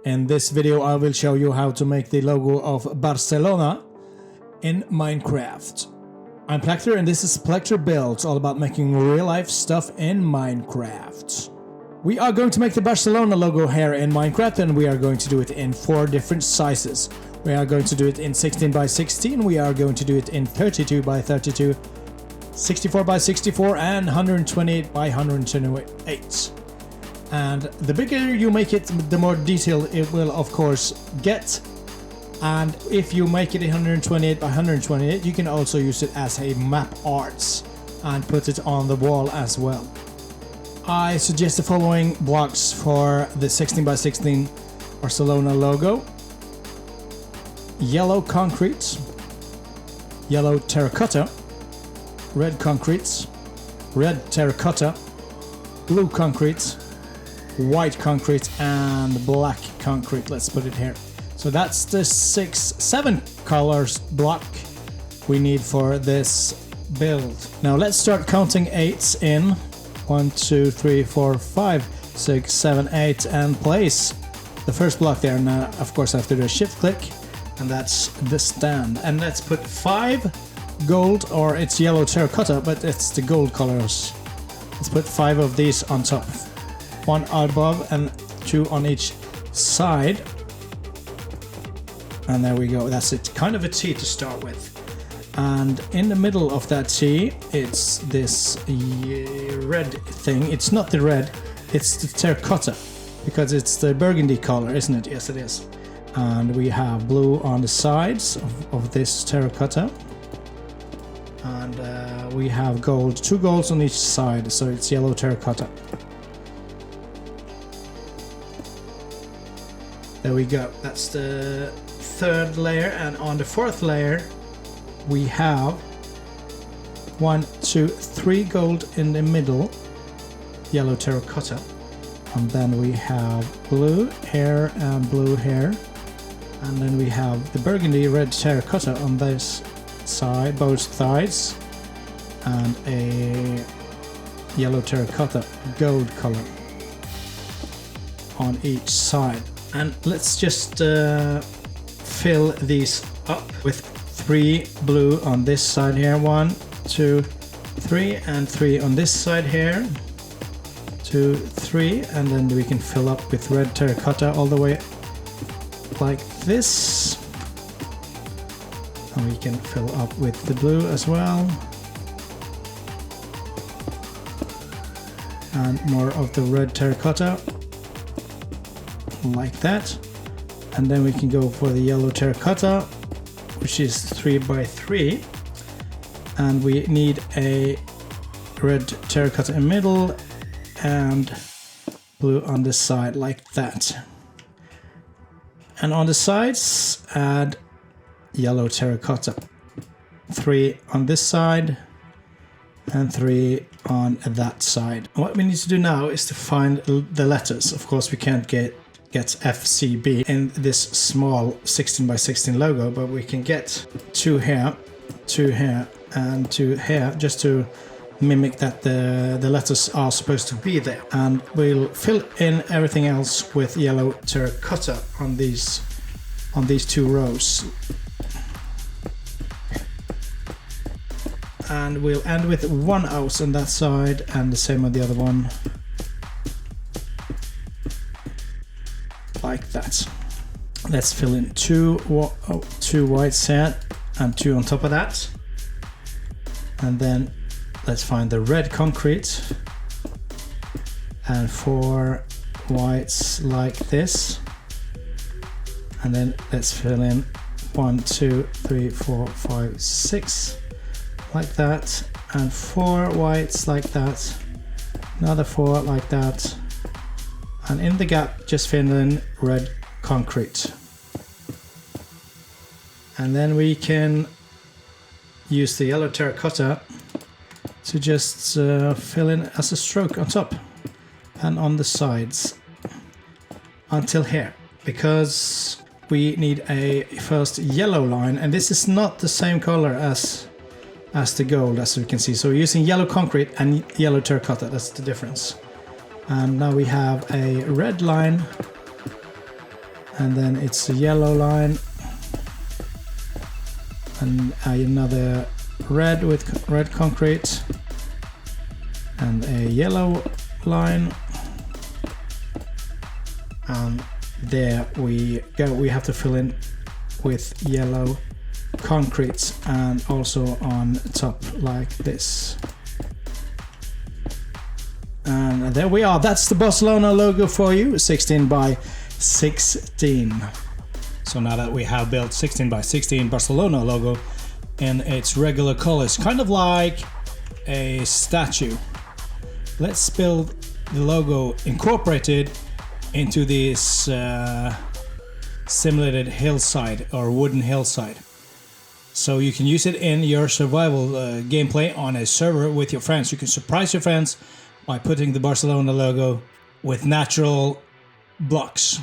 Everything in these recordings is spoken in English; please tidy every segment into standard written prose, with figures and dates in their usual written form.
In this video I will show you how to make the logo of Barcelona in Minecraft. I'm Plekter and this is Plekter Builds, all about making real life stuff in Minecraft. We are going to make the Barcelona logo here in Minecraft, and we are going to do it in 4 different sizes. We are going to do it in 16 by 16, we are going to do it in 32 by 32, 64 by 64 and 128 by 128. And the bigger you make it, the more detailed it will of course get. And if you make it 128 by 128, you can also use it as a map arts and put it on the wall as well. I suggest the following blocks for the 16 by 16 Barcelona logo: yellow concrete, yellow terracotta, red concrete, red terracotta, blue concrete, white concrete and black concrete. Let's put it here. So that's the 7 colors block we need for this build. Now let's start counting 8s in. 1, 2, 3, 4, 5, 6, 7, 8 and place the first block there. Now of course I have to do a shift click, and that's the stand. And let's put 5 gold, or it's yellow terracotta but it's the gold colors. Let's put 5 of these on top. 1 above and 2 on each side. And there we go. That's it. Kind of a T to start with. And in the middle of that T, it's this red thing. It's not the red, it's the terracotta, because it's the burgundy color, isn't it? Yes, it is. And we have blue on the sides of this terracotta. And we have gold, 2 golds on each side, so it's yellow terracotta. There we go. That's the 3rd layer, and on the 4th layer we have 1, 2, 3 gold in the middle, yellow terracotta, and then we have blue here and blue here, and then we have the burgundy red terracotta on this side, both sides, and a yellow terracotta gold color on each side. And let's just fill these up with 3 blue on this side here. 1, 2, 3, and 3 on this side here. 2, 3, and then we can fill up with red terracotta all the way like this. And we can fill up with the blue as well. And more of the red terracotta. Like that. And then we can go for the yellow terracotta, which is 3 by 3, and we need a red terracotta in the middle and blue on this side like that. And on the sides add yellow terracotta, 3 on this side and 3 on that side. What we need to do now is to find the letters. Of course we can't get FCB in this small 16 by 16 logo, but we can get 2 here, 2 here and 2 here, just to mimic that the letters are supposed to be there. And we'll fill in everything else with yellow terracotta on these 2 rows. And we'll end with 1 house on that side and the same on the other one. Like that. Let's fill in 2 whites here and 2 on top of that. And then let's find the red concrete and 4 whites like this. And then let's fill in 1, 2, 3, 4, 5, 6 like that, and 4 whites like that, another 4 like that. And in the gap just fill in red concrete. And then we can use the yellow terracotta to just fill in as a stroke on top and on the sides until here, because we need a first yellow line, and this is not the same color as the gold, as we can see. So we're using yellow concrete and yellow terracotta, that's the difference. And now we have a red line and then it's a yellow line, and another red with red concrete, and a yellow line, and there we go. We have to fill in with yellow concrete, and also on top like this. And there we are. That's the Barcelona logo for you, 16 by 16. So now that we have built 16 by 16 Barcelona logo in its regular colors, kind of like a statue, let's build the logo incorporated into this simulated hillside or wooden hillside. So you can use it in your survival gameplay on a server with your friends. You can surprise your friends by putting the Barcelona logo with natural blocks.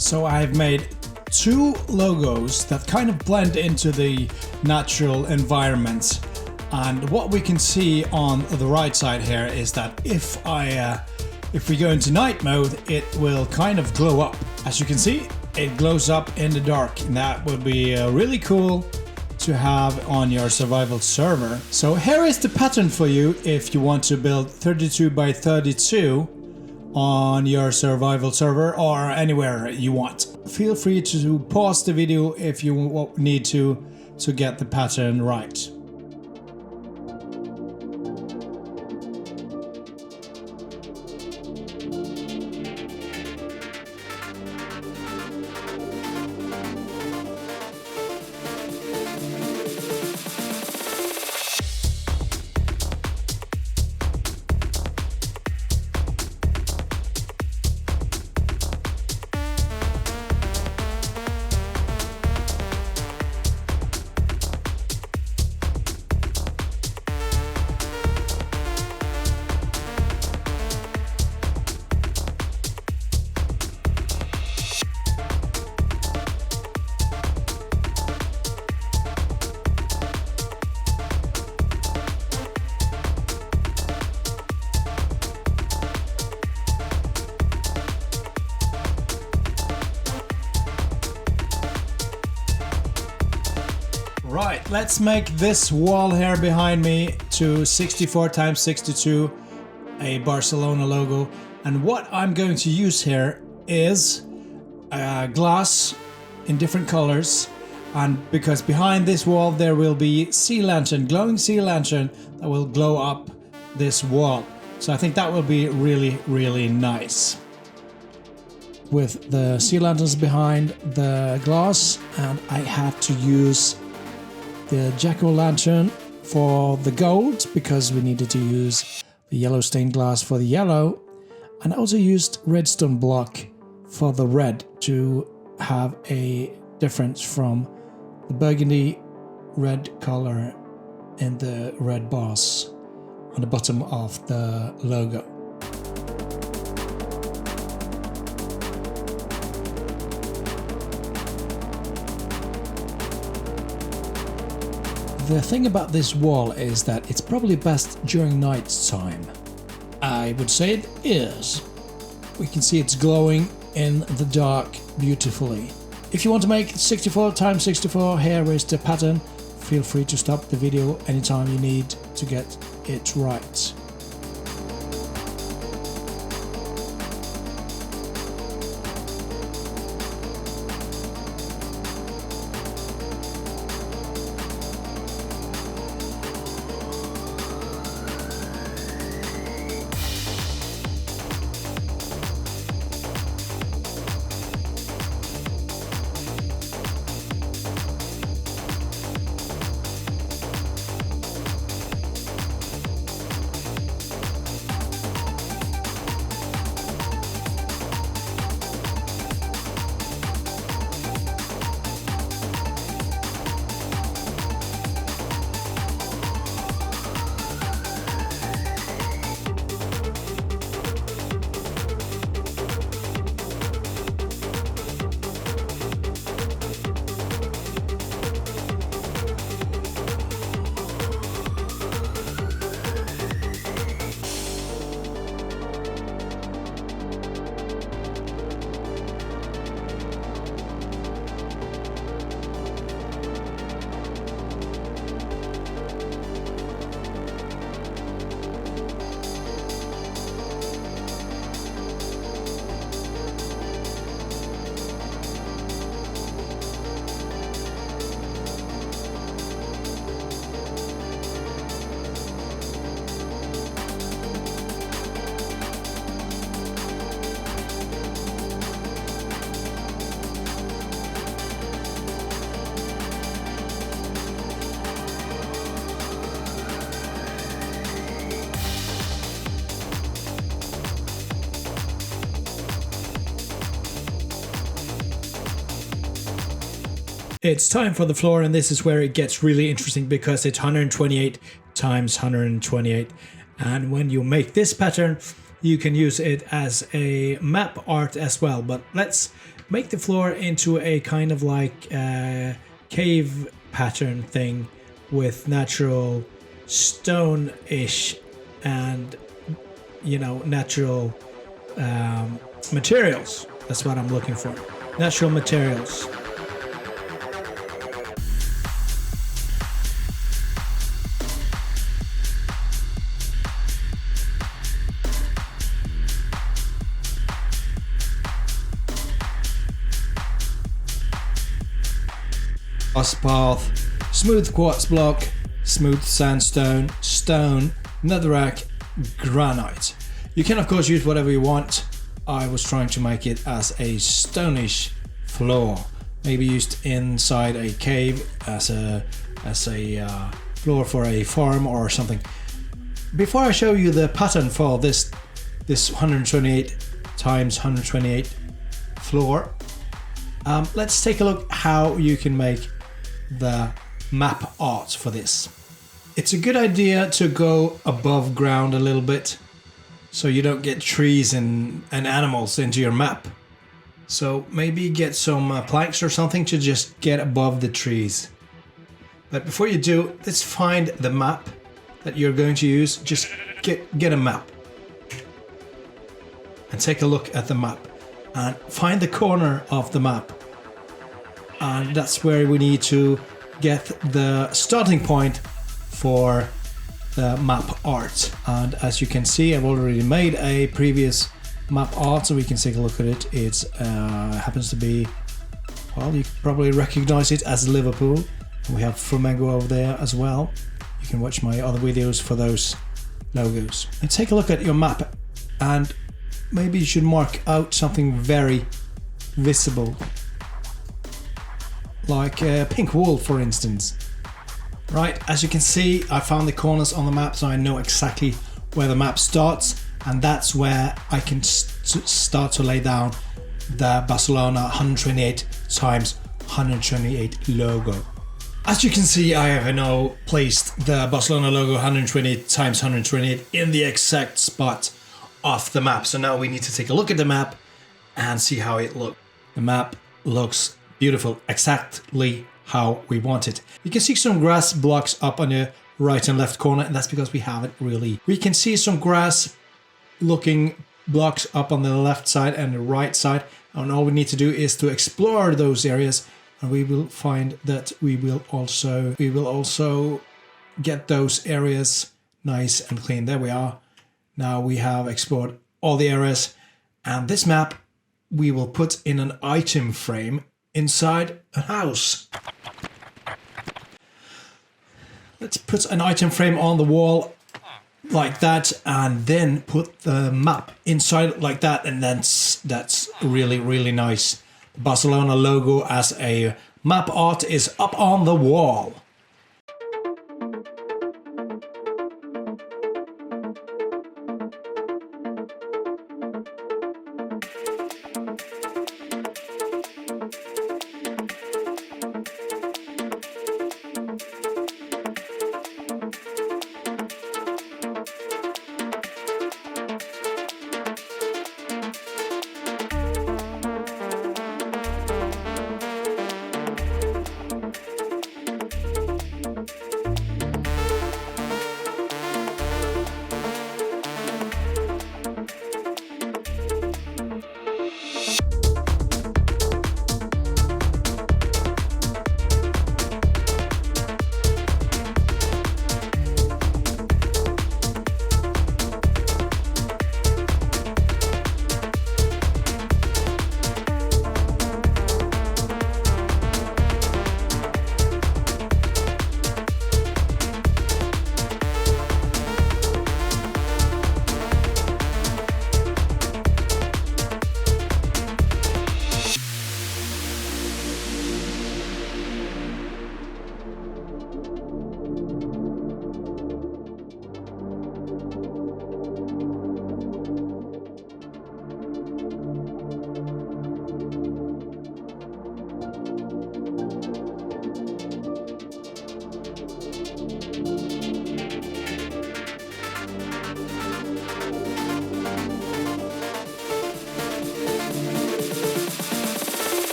So I've made two logos that kind of blend into the natural environment, and what we can see on the right side here is that if we go into night mode, it will kind of glow up. As you can see, it glows up in the dark, and that would be really cool to have on your survival server. So here is the pattern for you if you want to build 32 by 32 on your survival server or anywhere you want. Feel free to pause the video if you need to get the pattern right. Right, let's make this wall here behind me to 64 times 62, a Barcelona logo. And what I'm going to use here is glass in different colors, and because behind this wall there will be sea lantern, glowing sea lantern that will glow up this wall. So I think that will be really, really nice. With the sea lanterns behind the glass, and I had to use the jack-o'-lantern for the gold because we needed to use the yellow stained glass for the yellow, and I also used redstone block for the red to have a difference from the burgundy red color in the red bars on the bottom of the logo. The thing about this wall is that it's probably best during night time. I would say it is. We can see it's glowing in the dark beautifully. If you want to make 64 times 64, here is the pattern. Feel free to stop the video anytime you need to get it right. It's time for the floor, and this is where it gets really interesting because it's 128 times 128. And when you make this pattern, you can use it as a map art as well. But let's make the floor into a kind of like cave pattern thing with natural stone-ish and, you know, natural materials. That's what I'm looking for. Natural materials. Path, smooth quartz block, smooth sandstone, stone, netherrack, granite. You can of course use whatever you want. I was trying to make it as a stonish floor, maybe used inside a cave as a floor for a farm or something. Before I show you the pattern for this 128 times 128 floor, let's take a look how you can make the map art for this. It's a good idea to go above ground a little bit so you don't get trees and animals into your map. So maybe get some planks or something to just get above the trees. But before you do, let's find the map that you're going to use. Just get a map and take a look at the map and find the corner of the map. And that's where we need to get the starting point for the map art. And as you can see, I've already made a previous map art, so we can take a look at it. It happens to be, well, you can probably recognize it as Liverpool. We have Flamengo over there as well. You can watch my other videos for those logos. And take a look at your map, and maybe you should mark out something very visible, like pink wool, for instance. Right, as you can see, I found the corners on the map, so I know exactly where the map starts, and that's where I can start to lay down the Barcelona 128 times 128 logo. As you can see, I have now placed the Barcelona logo 128 times 128 in the exact spot of the map. So now we need to take a look at the map and see how it looks. The map looks beautiful, exactly how we want it. You can see some grass blocks up on the right and left corner, and that's because we haven't really. We can see some grass looking blocks up on the left side and the right side, and all we need to do is to explore those areas, and we will find that we will also get those areas nice and clean. There we are. Now we have explored all the areas, and this map we will put in an item frame inside a house. Let's put an item frame on the wall like that, and then put the map inside like that, and that's really, really nice. The Barcelona logo as a map art is up on the wall.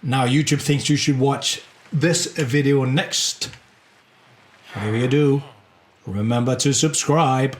Now YouTube thinks you should watch this video next. Whatever you do, remember to subscribe.